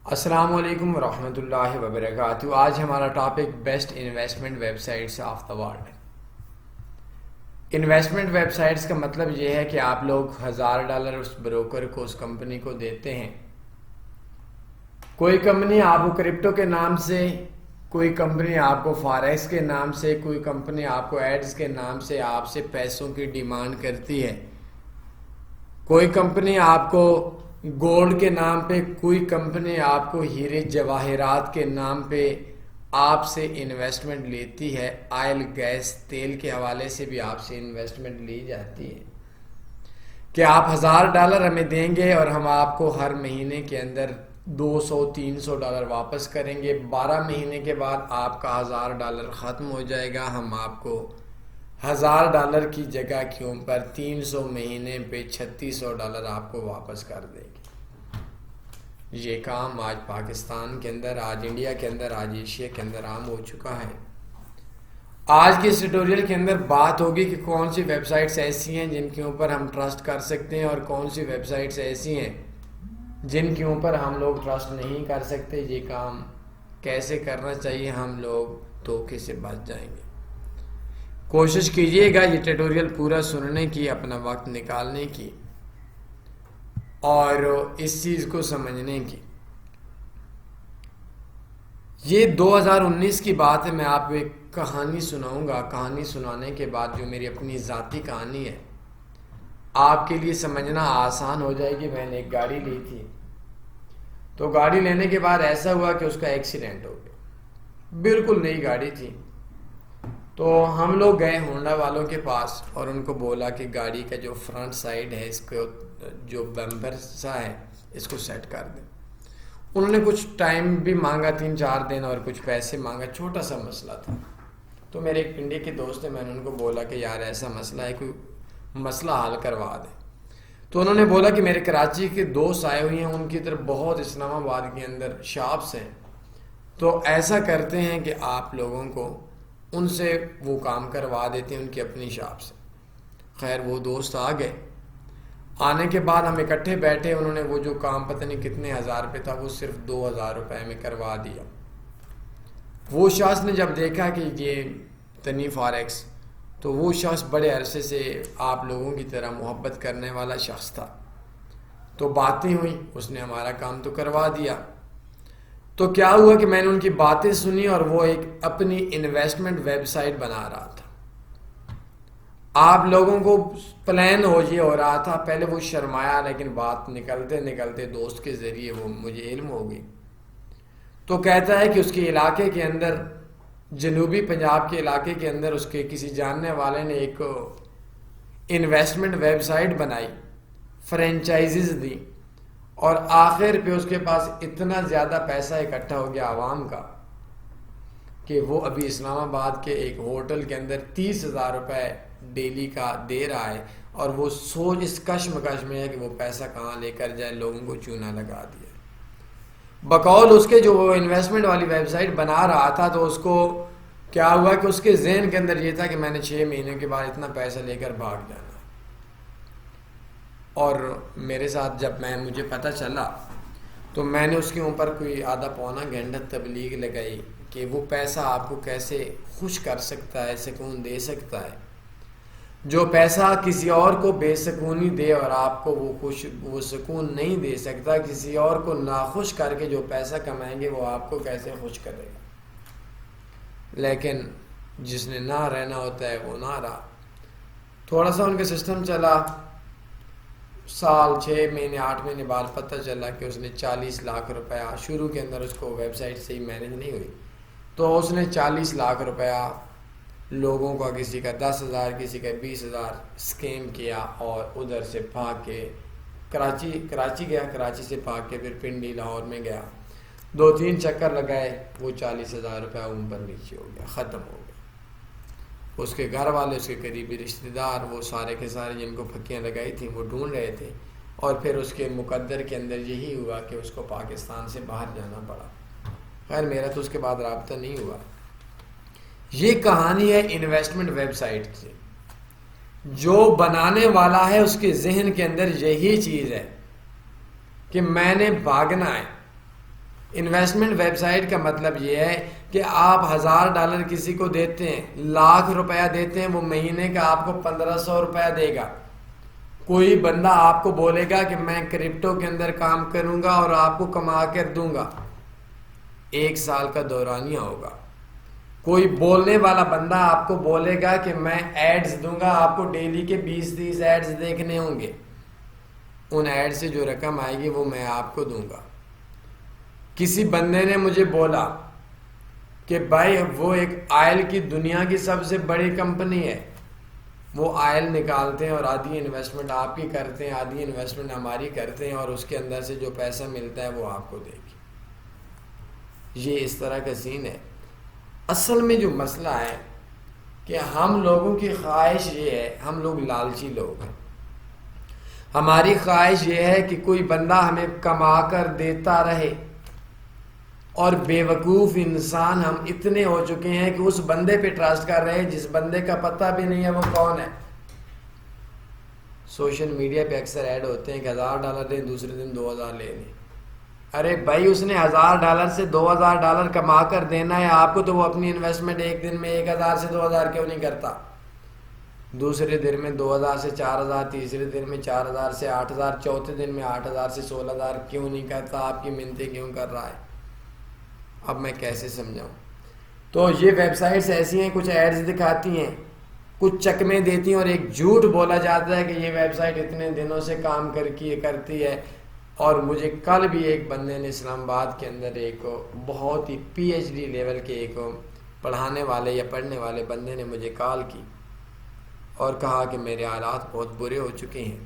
السلام علیکم ورحمۃ اللہ وبرکاتہ۔ آج ہمارا topic best investment websites of the world. Investment web sites کا مطلب یہ ہے کہ آپ لوگ $1000 اس بروکر کو، اس کمپنی کو دیتے ہیں۔ کوئی کمپنی آپ کو کرپٹو کے نام سے، کوئی کمپنی آپ کو فاریکس کے نام سے، کوئی کمپنی آپ کو ایڈز کے نام سے آپ سے پیسوں کی ڈیمانڈ کرتی ہے۔ کوئی کمپنی آپ کو گولڈ کے نام پہ، کوئی کمپنی آپ کو ہیرے جواہرات کے نام پہ آپ سے انویسٹمنٹ لیتی ہے۔ آئل، گیس، تیل کے حوالے سے بھی آپ سے انویسٹمنٹ لی جاتی ہے کہ آپ $1000 ہمیں دیں گے اور ہم آپ کو ہر مہینے کے اندر $200-300 واپس کریں گے۔ 12 مہینے کے بعد آپ کا $1000 ختم ہو جائے گا، ہم آپ کو $1000 کی جگہ کے اوپر 300 مہینے پہ $3600 آپ کو واپس کر دیں گے۔ یہ کام آج پاکستان کے اندر، آج انڈیا کے اندر، آج ایشیا کے اندر عام ہو چکا ہے۔ آج کے اس ٹیوٹوریل کے اندر بات ہوگی کہ کون سی ویب سائٹس ایسی ہیں جن کے اوپر ہم ٹرسٹ کر سکتے ہیں اور کون سی ویب سائٹس ایسی ہیں جن کے اوپر ہم لوگ ٹرسٹ نہیں کر سکتے۔ یہ کام کیسے کرنا چاہیے، ہم لوگ دھوکے سے بچ جائیں گے۔ کوشش کیجئے گا یہ ٹیوٹوریل پورا سننے کی، اپنا وقت نکالنے کی اور اس چیز کو سمجھنے کی۔ یہ 2019 کی بات ہے، میں آپ کو ایک کہانی سناؤں گا۔ کہانی سنانے کے بعد جو میری اپنی ذاتی کہانی ہے، آپ کے لیے سمجھنا آسان ہو جائے گی۔ میں نے ایک گاڑی لی تھی، تو گاڑی لینے کے بعد ایسا ہوا کہ اس کا ایکسیڈنٹ ہو گیا۔ بالکل نئی گاڑی تھی، تو ہم لوگ گئے ہونڈا والوں کے پاس اور ان کو بولا کہ گاڑی کا جو فرنٹ سائڈ ہے، اس کو جو بمپر سا ہے، اس کو سیٹ کر دیں۔ انہوں نے کچھ ٹائم بھی مانگا، 3-4 دن، اور کچھ پیسے مانگا۔ چھوٹا سا مسئلہ تھا۔ تو میرے ایک انڈیا کے دوست ہیں، میں نے ان کو بولا کہ یار ایسا مسئلہ ہے، کوئی مسئلہ حل کروا دیں۔ تو انہوں نے بولا کہ میرے کراچی کے دوست آئے ہوئے ہیں، ان کی طرف بہت اسلام آباد کے اندر شاپس ہیں، تو ایسا کرتے ہیں کہ آپ لوگوں کو ان سے وہ کام کروا دیتے ہیں، ان کی اپنی شاپ سے۔ خیر وہ دوست آ گئے۔ آنے کے بعد ہم اکٹھے بیٹھے، انہوں نے وہ جو کام پتہ نہیں کتنے ہزار روپے تھا، وہ صرف $2000 میں کروا دیا۔ وہ شخص نے جب دیکھا کہ یہ تنی فاریکس، تو وہ شخص بڑے عرصے سے آپ لوگوں کی طرح محبت کرنے والا شخص تھا، تو باتیں ہوئیں، اس نے ہمارا کام تو کروا دیا۔ تو کیا ہوا کہ میں نے ان کی باتیں سنی اور وہ ایک اپنی انویسٹمنٹ ویب سائٹ بنا رہا تھا۔ آپ لوگوں کو پلان یہ ہو رہا تھا، پہلے وہ شرمایا، لیکن بات نکلتے نکلتے دوست کے ذریعے وہ مجھے علم ہو گئی۔ تو کہتا ہے کہ اس کے علاقے کے اندر، جنوبی پنجاب کے علاقے کے اندر، اس کے کسی جاننے والے نے ایک انویسٹمنٹ ویب سائٹ بنائی، فرینچائزز دی، اور آخر پہ اس کے پاس اتنا زیادہ پیسہ اکٹھا ہو گیا عوام کا کہ وہ ابھی اسلام آباد کے ایک ہوٹل کے اندر $30,000 ڈیلی کا دے رہا ہے، اور وہ سوچ اس کشمکش میں ہے کہ وہ پیسہ کہاں لے کر جائے، لوگوں کو چونا لگا دیا۔ بقول اس کے جو وہ انویسٹمنٹ والی ویب سائٹ بنا رہا تھا، تو اس کو کیا ہوا کہ اس کے ذہن کے اندر یہ تھا کہ میں نے 6 مہینے کے بعد اتنا پیسہ لے کر بھاگ جانا۔ اور میرے ساتھ جب مجھے پتہ چلا، تو میں نے اس کے اوپر کوئی آدھا پونا گھنٹہ تبلیغ لگائی کہ وہ پیسہ آپ کو کیسے خوش کر سکتا ہے، سکون دے سکتا ہے۔ جو پیسہ کسی اور کو بے سکونی دے اور آپ کو وہ سکون نہیں دے سکتا، کسی اور کو ناخوش کر کے جو پیسہ کمائیں گے وہ آپ کو کیسے خوش کرے گا۔ لیکن جس نے نہ رہنا ہوتا ہے وہ نہ رہا۔ تھوڑا سا ان کا سسٹم چلا، سال 6 مہینے 8 مہینے بعد پتہ چلا کہ اس نے $40 لاکھ، شروع کے اندر اس کو ویب سائٹ سے ہی مینیج نہیں ہوئی، تو اس نے $40 لاکھ لوگوں کا، کسی کا 10,000، کسی کا 20,000 اسکیم کیا، اور ادھر سے بھاگ کے کراچی گیا، کراچی سے بھاگ کے پھر پنڈی، لاہور میں گیا، 2-3 چکر لگائے، وہ $40,000 اوپر نیچے ہو گیا، ختم ہو گیا۔ اس کے گھر والے، اس کے قریبی رشتہ دار، وہ سارے کے سارے جن کو پھکیاں لگائی تھیں وہ ڈھونڈ رہے تھے، اور پھر اس کے مقدر کے اندر یہی ہوا کہ اس کو پاکستان سے باہر جانا پڑا۔ خیر میرا تو اس کے بعد رابطہ نہیں ہوا۔ یہ کہانی ہے انویسٹمنٹ ویب سائٹ سے۔ جو بنانے والا ہے اس کے ذہن کے اندر یہی چیز ہے کہ میں نے بھاگنا ہے، انویسٹمنٹ ویب سائٹ کا مطلب یہ ہے کہ آپ $1000 کسی کو دیتے ہیں، ₹1,00,000 دیتے ہیں، وہ مہینے کا آپ کو $1,500 دے گا۔ کوئی بندہ آپ کو بولے گا کہ میں کرپٹو کے اندر کام کروں گا اور آپ کو کما کر دوں گا، 1 سال کا دورانیہ ہوگا۔ کوئی بولنے والا بندہ آپ کو بولے گا کہ میں ایڈز دوں گا، آپ کو ڈیلی کے 20-30 ایڈز دیکھنے ہوں گے، ان ایڈ سے جو رقم آئے گی وہ میں آپ کو دوں گا۔ کسی بندے نے مجھے بولا کہ بھائی وہ ایک آئل کی دنیا کی سب سے بڑی کمپنی ہے، وہ آئل نکالتے ہیں اور آدھی انویسٹمنٹ آپ کی کرتے ہیں، آدھی انویسٹمنٹ ہماری کرتے ہیں، اور اس کے اندر سے جو پیسہ ملتا ہے وہ آپ کو دے گی۔ یہ اس طرح کا سین ہے۔ اصل میں جو مسئلہ ہے کہ ہم لوگوں کی خواہش یہ ہے، ہم لوگ لالچی لوگ ہیں، ہماری خواہش یہ ہے کہ کوئی بندہ ہمیں کما کر دیتا رہے، اور بے وقوف انسان ہم اتنے ہو چکے ہیں کہ اس بندے پہ ٹرسٹ کر رہے ہیں جس بندے کا پتہ بھی نہیں ہے وہ کون ہے۔ سوشل میڈیا پہ اکثر ایڈ ہوتے ہیں کہ $1000 دیں، دوسرے دن 2000 لے لیں۔ ارے بھائی اس نے $1000 سے $2000 کما کر دینا ہے آپ کو، تو وہ اپنی انویسٹمنٹ ایک دن میں 1000 سے 2000 کیوں نہیں کرتا؟ دوسرے دن میں 2000 سے 4000، تیسرے دن میں 4000 سے 8000، چوتھے دن میں 8000 سے 16000 کیوں نہیں کرتا؟ آپ کی منتیں کیوں کر رہا ہے؟ اب میں کیسے سمجھاؤں؟ تو یہ ویب سائٹس ایسی ہیں، کچھ ایڈز دکھاتی ہیں، کچھ چکمے دیتی ہیں، اور ایک جھوٹ بولا جاتا ہے کہ یہ ویب سائٹ اتنے دنوں سے کام کرتی ہے۔ اور مجھے کل بھی ایک بندے نے اسلام آباد کے اندر ایک بہت ہی PhD لیول کے ایک پڑھانے والے یا پڑھنے والے بندے نے مجھے کال کی اور کہا کہ میرے حالات بہت برے ہو چکے ہیں۔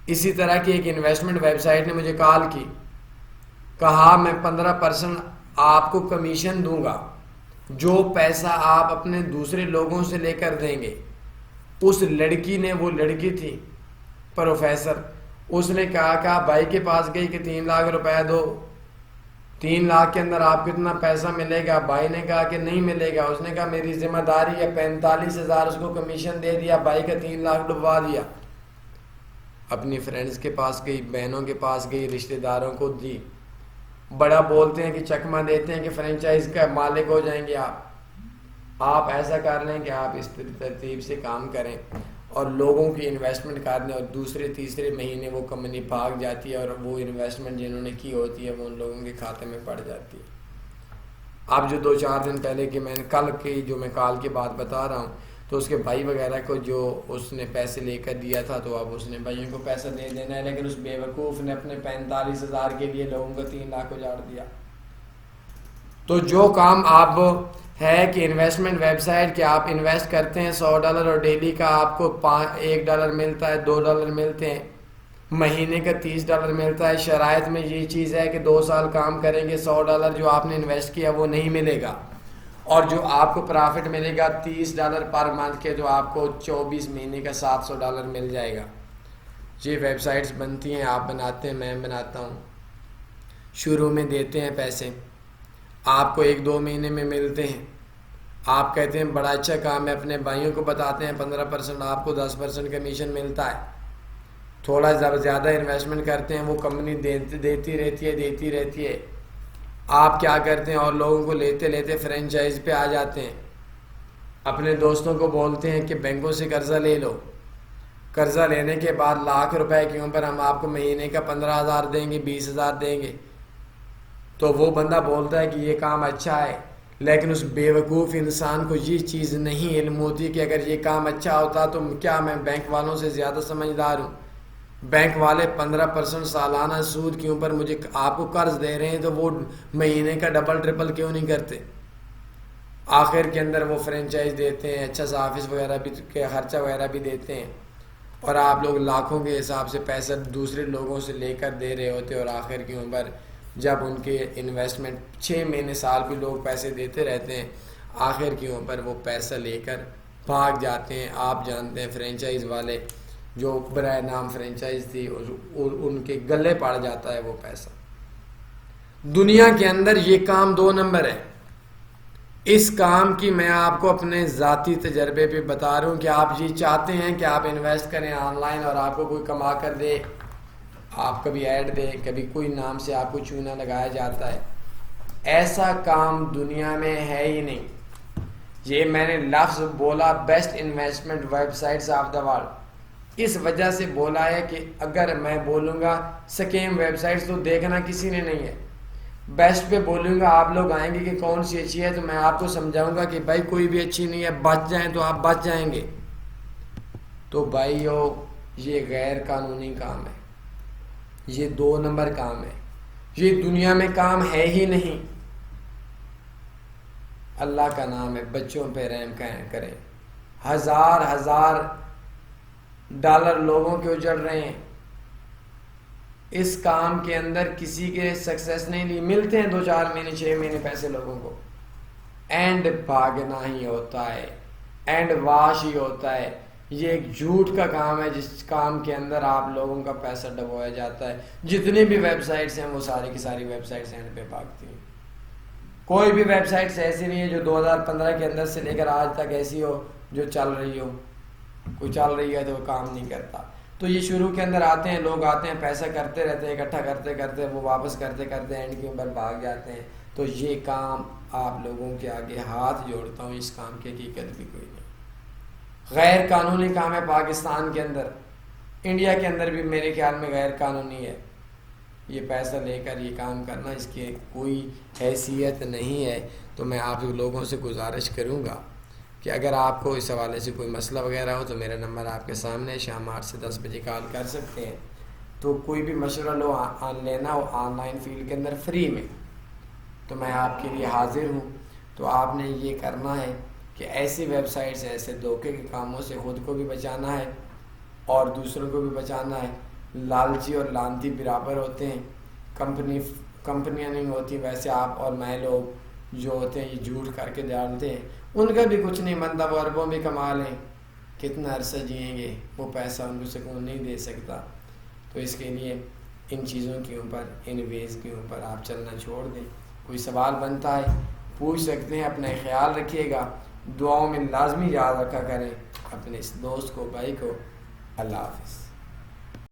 اسی طرح کی ایک انویسٹمنٹ ویب سائٹ نے مجھے کال کی، کہا میں 15% آپ کو کمیشن دوں گا جو پیسہ آپ اپنے دوسرے لوگوں سے لے کر دیں گے۔ اس لڑکی نے، وہ لڑکی تھی پروفیسر، اس نے کہا بھائی کے پاس گئی کہ 3 لاکھ روپے دو، 3 لاکھ کے اندر آپ کتنا پیسہ ملے گا؟ بھائی نے کہا کہ نہیں ملے گا۔ اس نے کہا میری ذمہ داری ہے، 45,000 اس کو کمیشن دے دیا، بھائی کا 3 لاکھ ڈبوا دیا۔ اپنی فرینڈز کے پاس گئی، بہنوں کے پاس گئی، رشتہ داروں کو دی، بڑا بولتے ہیں کہ چکمہ دیتے ہیں کہ فرینچائز کا مالک ہو جائیں گے آپ ایسا کر لیں کہ آپ اس ترتیب سے کام کریں، اور لوگوں کی انویسٹمنٹ کر دیں، اور دوسرے تیسرے مہینے وہ کمپنی بھاگ جاتی ہے، اور وہ انویسٹمنٹ جنہوں نے کی ہوتی ہے وہ ان لوگوں کے کھاتے میں پڑ جاتی ہے۔ اب جو 2-4 دن پہلے کہ میں نے کل کی جو میں کال کی بات بتا رہا ہوں، تو اس کے بھائی وغیرہ کو جو اس نے پیسے لے کر دیا تھا، تو اب اس نے بھائیوں کو پیسہ دے دینا ہے، لیکن اس بے وقوف نے اپنے 45,000 کے لیے لوگوں کو 3 لاکھ اجاڑ دیا۔ تو جو کام آپ ہے کہ انویسٹمنٹ ویب سائٹ کہ آپ انویسٹ کرتے ہیں $100 اور ڈیلی کا آپ کو $1 ملتا ہے، $2 ملتے ہیں، مہینے کا $30 ملتا ہے۔ شرائط میں یہ چیز ہے کہ 2 سال کام کریں گے، $100 جو آپ نے انویسٹ کیا وہ نہیں ملے گا، اور جو آپ کو پرافٹ ملے گا $30 پر منتھ کے، جو آپ کو 24 مہینے کا $700 مل جائے گا۔ یہ ویب سائٹس بنتی ہیں، آپ بناتے ہیں، میں بناتا ہوں۔ شروع میں دیتے ہیں پیسے، آپ کو 1-2 مہینے میں ملتے ہیں، آپ کہتے ہیں بڑا اچھا کام ہے، اپنے بھائیوں کو بتاتے ہیں 15%، آپ کو 10% کمیشن ملتا ہے۔ تھوڑا زیادہ انویسٹمنٹ کرتے ہیں، وہ کمپنی دیتی رہتی ہے۔ آپ کیا کرتے ہیں، اور لوگوں کو لیتے فرینچائز پہ آ جاتے ہیں، اپنے دوستوں کو بولتے ہیں کہ بینکوں سے قرضہ لے لو، قرضہ لینے کے بعد $1,00,000 کے اوپر ہم آپ کو مہینے کا 15,000 دیں گے، 20,000 دیں گے۔ تو وہ بندہ بولتا ہے کہ یہ کام اچھا ہے، لیکن اس بے وقوف انسان کو یہ چیز نہیں علم ہوتی کہ اگر یہ کام اچھا ہوتا تو کیا میں بینک والوں سے زیادہ سمجھدار ہوں؟ بینک والے 15% سالانہ سود کے اوپر مجھے آپ کو قرض دے رہے ہیں، تو وہ مہینے کا ڈبل ٹرپل کیوں نہیں کرتے؟ آخر کے اندر وہ فرینچائز دیتے ہیں، اچھا سا آفس وغیرہ بھی کے خرچہ وغیرہ بھی دیتے ہیں، اور آپ لوگ لاکھوں کے حساب سے پیسہ دوسرے لوگوں سے لے کر دے رہے ہوتے، اور آخر کے اوپر جب ان کے انویسٹمنٹ 6 مہینے سال بھی لوگ پیسے دیتے رہتے ہیں، آخر کے اوپر وہ پیسہ لے کر بھاگ جاتے ہیں۔ آپ جانتے ہیں فرینچائز والے جو برائے نام فرینچائز تھی، ان کے گلے پڑ جاتا ہے وہ پیسہ۔ دنیا کے اندر یہ کام 2 نمبر ہے۔ اس کام کی میں آپ کو اپنے ذاتی تجربے پہ بتا رہا ہوں کہ آپ یہ چاہتے ہیں کہ آپ انویسٹ کریں آن لائن اور آپ کو کوئی کما کر دے، آپ کبھی ایڈ دیں، کبھی کوئی نام سے آپ کو چونا لگایا جاتا ہے. ایسا کام دنیا میں ہے ہی نہیں. یہ میں نے لفظ بولا best investment websites of the world, اس وجہ سے بولا ہے کہ اگر میں بولوں گا سکیم ویب سائٹس تو دیکھنا کسی نے نہیں ہے. بیسٹ پہ بولوں گا، آپ لوگ آئیں گے کہ کون سی اچھی ہے، تو میں آپ کو سمجھاؤں گا کہ بھائی کوئی بھی اچھی نہیں ہے، بچ جائیں تو آپ بچ جائیں گے. تو بھائیو یہ غیر قانونی کام ہے، یہ 2 نمبر کام ہے، یہ دنیا میں کام ہے ہی نہیں. اللہ کا نام ہے، بچوں پہ رحم کریں. ہزار ڈالر لوگوں کے اجڑ رہے ہیں اس کام کے اندر. کسی کے سکسیس نہیں لی، ملتے ہیں 2-4 مہینے 6 مہینے پیسے لوگوں کو، اینڈ بھاگنا ہی ہوتا ہے، اینڈ واش ہی ہوتا ہے. یہ ایک جھوٹ کا کام ہے جس کام کے اندر آپ لوگوں کا پیسہ ڈبویا جاتا ہے. جتنی بھی ویب سائٹس ہیں وہ ساری کی ساری ویب سائٹس اینڈ پہ بھاگتی ہیں. کوئی بھی ویب سائٹس ایسی نہیں ہے جو 2015 کے اندر سے لے کر آج تک ایسی ہو جو چل رہی ہو. کوئی چل رہی ہے تو وہ کام نہیں کرتا. تو یہ شروع کے اندر آتے ہیں، لوگ آتے ہیں، پیسہ کرتے رہتے ہیں، اکٹھا کرتے کرتے وہ واپس کرتے کرتے اینڈ کے اوپر بھاگ جاتے ہیں. تو یہ کام آپ لوگوں کے آگے ہاتھ جوڑتا ہوں، اس کام کی حقیقت بھی کوئی نہیں. غیر قانونی کام ہے پاکستان کے اندر، انڈیا کے اندر بھی میرے خیال میں غیر قانونی ہے. یہ پیسہ لے کر یہ کام کرنا، اس کی کوئی حیثیت نہیں ہے. تو میں آپ لوگوں سے گزارش کروں گا کہ اگر آپ کو اس حوالے سے کوئی مسئلہ وغیرہ ہو تو میرا نمبر آپ کے سامنے ہے، شام 8 سے 10 بجے کال کر سکتے ہیں. تو کوئی بھی مشورہ لو لینا ہو آن لائن فیلڈ کے اندر فری میں، تو میں آپ کے لیے حاضر ہوں. تو آپ نے یہ کرنا ہے کہ ایسی ویب سائٹس، ایسے دھوکے کے کاموں سے خود کو بھی بچانا ہے اور دوسروں کو بھی بچانا ہے. لالچی اور لانتی برابر ہوتے ہیں، کمپنیاں نہیں ہوتی. ویسے آپ اور میں لوگ جو ہوتے ہیں یہ جھوٹ کر کے ڈالتے ہیں، ان کا بھی کچھ نہیں بنتا. وہ اربوں بھی کما لیں، کتنا عرصہ جئیں گے، وہ پیسہ ان کو سکون نہیں دے سکتا. تو اس کے لیے ان چیزوں کے اوپر، ان ویز کے اوپر آپ چلنا چھوڑ دیں. کوئی سوال بنتا ہے پوچھ سکتے ہیں. اپنا خیال رکھیے گا، دعاؤں میں لازمی یاد رکھا کریں اپنے اس دوست کو، بھائی کو. اللہ حافظ.